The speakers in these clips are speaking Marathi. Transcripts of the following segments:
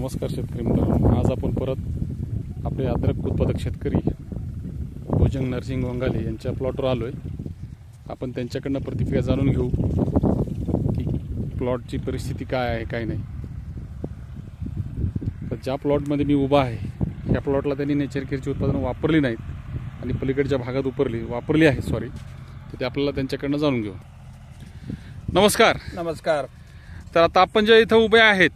नमस्कार शेतकरी मित्रांनो, आज आपण परत आपले अद्रक उत्पादक शेतकरी भुजंग नरसिंग वंगाले यांच्या प्लॉटवर आलोय। आपण त्यांच्याकडनं प्रतिक्रिया जाणून घेऊ की प्लॉटची परिस्थिती काय आहे काय नाही। तर ज्या प्लॉटमध्ये मी उभा आहे या प्लॉटला त्यांनी नेचर केअरची उत्पादनं वापरली नाहीत आणि पलीकडच्या भागात वापरली आहे तर ते आपल्याला त्यांच्याकडनं जाणून घेऊ। नमस्कार। नमस्कार। तर आता आपण जे इथं उभे आहेत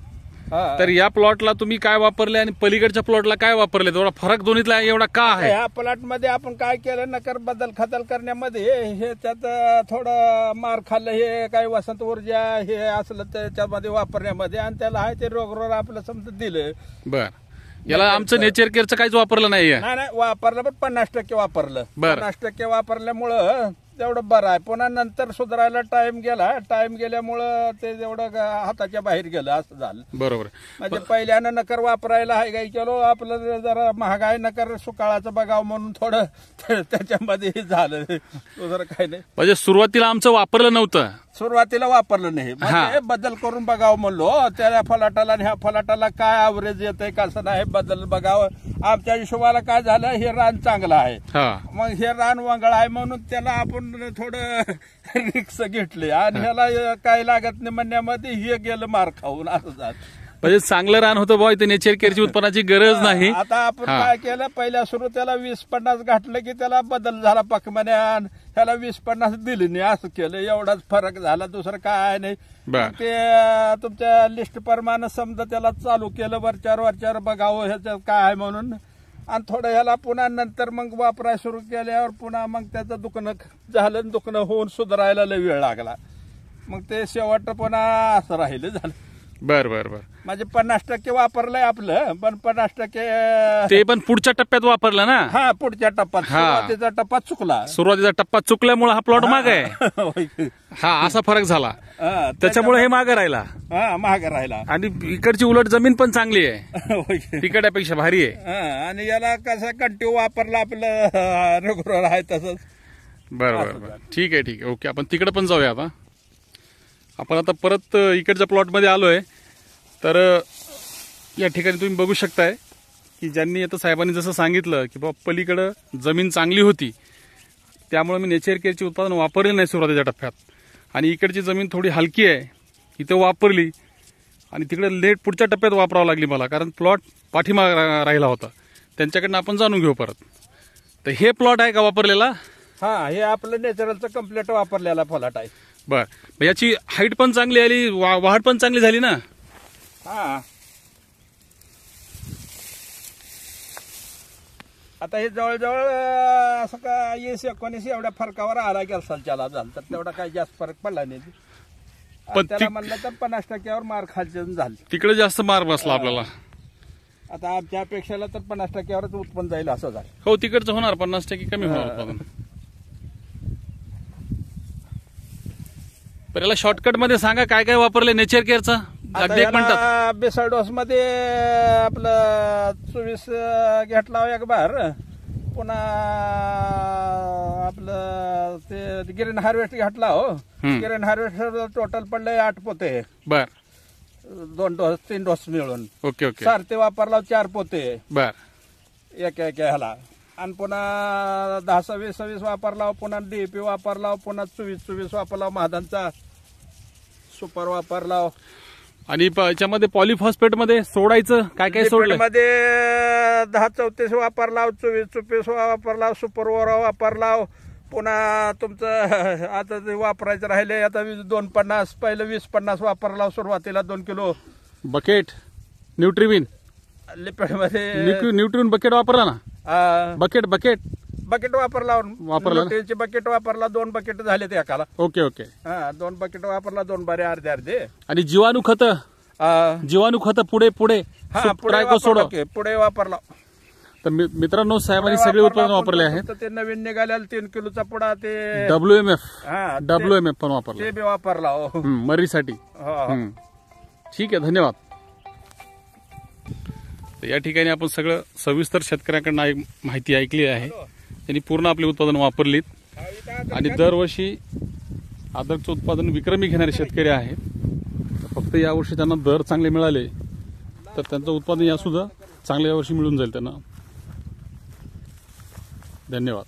तर या प्लॉटला तुम्ही काय वापरले आणि पलीकडच्या प्लॉटला काय वापरले, थोडा फरक दोन्हीतला एवढा का आहे? या प्लॉट मध्ये आपण काय केलं नकर बदल करण्यामध्ये हे त्यात थोडं मार खाल्लं, हे काही वसंत ऊर्जा हे असलं त्याच्यामध्ये वापरण्यामध्ये, आणि त्याला आहे ते रोग आपलं समजा दिलं। बर, याला आमचं नेचर केअरचं काहीच वापरलं नाहीये? नाही वापरलं, पण 50% वापरलं। 50% वापरल्यामुळं तेवढं बरं आहे। पुन्हा नंतर सुधारायला टाइम गेल्यामुळं ते जेवढं हाताच्या बाहेर गेलं असं झालं। बरोबर, म्हणजे पहिल्यानं नकर वापरायला आहे काही केलो, आपलं जरा महागाई नकर सुकाळाचं बघावं म्हणून थोडं त्याच्यामध्ये झालं, दुसरं काही नाही। म्हणजे सुरुवातीला आमचं वापरलं नव्हतं, सुरुवातीला वापरलं नाही, म्हणजे बदल करून बघावं म्हणलो। त्या फलाटाला आणि ह्या फलाटाला काय ॲव्हरेज येतंय कसं नाही बदल बघावं। आमच्या हिशोबाला काय झालं, हे रान चांगलं आहे, मग हे रान वंगळ आहे म्हणून त्याला आपण थोडं रिक्स घेतले आणि ह्याला काय लागत नाही म्हणण्यामध्ये हे गेलं मार खाऊन असं झालं। म्हणजे चांगलं रान होतं बॉय, ते नेचर केअरची उत्पन्नाची गरज नाही। आता आपण काय केलं, पहिल्या सुरू त्याला 20-50 घातलं की त्याला बदल झाला पकमण्यान, ह्याला 20-50 दिली नाही, असं केलं, एवढाच फरक झाला, दुसरं काय नाही। ते तुमच्या लिस्ट प्रमाणे समजा त्याला चालू केलं, वरच्यावर बघावं ह्याच्यात काय आहे म्हणून, आणि थोडं ह्याला पुन्हा नंतर मग वापरायला सुरू केल्यावर पुन्हा मग त्याचं दुखणं होऊन सुधारायला लय वेळ लागला, मग ते शेवट पुन्हा असं राहिलं झालं। बर, म्हणजे 50% वापरलंय आपलं, पण 50% ते पण पुढच्या टप्प्यात वापरलं ना? हा, पुढच्या टप्प्यात, सुरुवातीचा टप्पा चुकला, सुरुवातीचा टप्पा चुकल्यामुळे हा प्लॉट माग आहे। हा असा फरक झाला, त्याच्यामुळे हे मागे राहिला। मागे राहिला, आणि इकडची उलट जमीन पण चांगली आहे, तिकडच्यापेक्षा भारी आहे। आणि याला कसं कंटिन्यू वापरलं आपलं रेग्युलर आहे तसंच। बरोबर, ठीक आहे, ओके। आपण तिकडे पण जाऊया आता। आपण आता परत इकडच्या प्लॉटमध्ये आलोय, तर या ठिकाणी तुम्ही बघू शकताय की ज्यांनी आता साहेबांनी जसं सांगितलं की बाबा पलीकडं जमीन चांगली होती त्यामुळे मी नेचर केअरची उत्पादन वापरली नाही सुरुवातीच्या टप्प्यात, आणि इकडची जमीन थोडी हलकी आहे इथं वापरली, आणि तिकडे लेट पुढच्या टप्प्यात वापरावं लागली मला, कारण प्लॉट पाठीमाग राहिला होता। त्यांच्याकडनं आपण जाणून घेऊ परत। तर हे प्लॉट आहे का वापरलेला? हा, हे आपलं नॅचरलचं कम्प्लीट वापरलेला प्लॉट आहे। बर, याची हाईट पण चांगली आली, वाढ पण चांगली झाली ना? हा, आता हे जवळजवळ असं का 19 एवढ्या फरकावर आला की असाल त्याला झालं, तर तेवढा काही जास्त फरक पडला नाही, पण त्याला म्हणलं तर 50% मार खालचे झाले, तिकडे जास्त मार बसला आपल्याला। आता आमच्या अपेक्षेला तर 50%वरच उत्पन्न जाईल असं झालं। हो, तिकडचं होणार, 50% कमी होणार उत्पादन। पण याला शॉर्टकट मध्ये सांगा काय काय वापरले नेचर केअरचा? बेसल डोस मध्ये आपलं 24 घेतला एक बार, पुन्हा आपलं ते ग्रीन हार्वेस्ट घातला। हो, ग्रीन हार्वेस्ट टोटल पडले 8 पोते। बर, 3 डोस मिळून। ओके, सारते वापरला 4 पोते। बर, एक ह्याला, आणि पुन्हा 10-20 वापरला, पुन्हा DAP वापरला, पुन्हा 24 वापरला, महादानचा सुपर वापरला, आणि याच्यामध्ये पॉलिफॉस्फेट मध्ये सोडायचं काय काय सोडलं? मध्ये 10-34 वापरला, 24 वापरला, सुपर वापरला, पुन्हा तुमचं आता ते वापरायचं राहिले, आता 250, पहिलं 20-50 वापरला सुरुवातीला 2 किलो। बकेट न्यूट्रिविन लिपिड मध्ये न्यूट्रिविन बकेट वापरला ना? बकेट वापरला, बकेट वापरला, 2 बकेट झाले ते एकाला। ओके, 2 बकेट वापरला, 2 बारे अर्धे। आणि जीवाणू खत पुढे पुढे वापरला। तर मित्रांनो, साहेबांनी सगळे उत्पादन वापरले आहेत। ते नवीन निघालेला 3 किलोचा पुडा, ते WMF पण वापरला, ते बी वापरला मरीसाठी। ठीक आहे, धन्यवाद। या ठिकाणी आपण सगळं सविस्तर शेतकऱ्यांकडून माहिती ऐकली आहे, त्यांनी पूर्ण आपले उत्पादन वापरलीत, आणि दरवर्षी अद्रकचं उत्पादन विक्रमी घेणारे शेतकरी आहेत। फक्त यावर्षी त्यांना दर चांगले मिळाले तर त्यांचं उत्पादन यासुद्धा चांगल्या वर्षी मिळून जाईल त्यांना. धन्यवाद.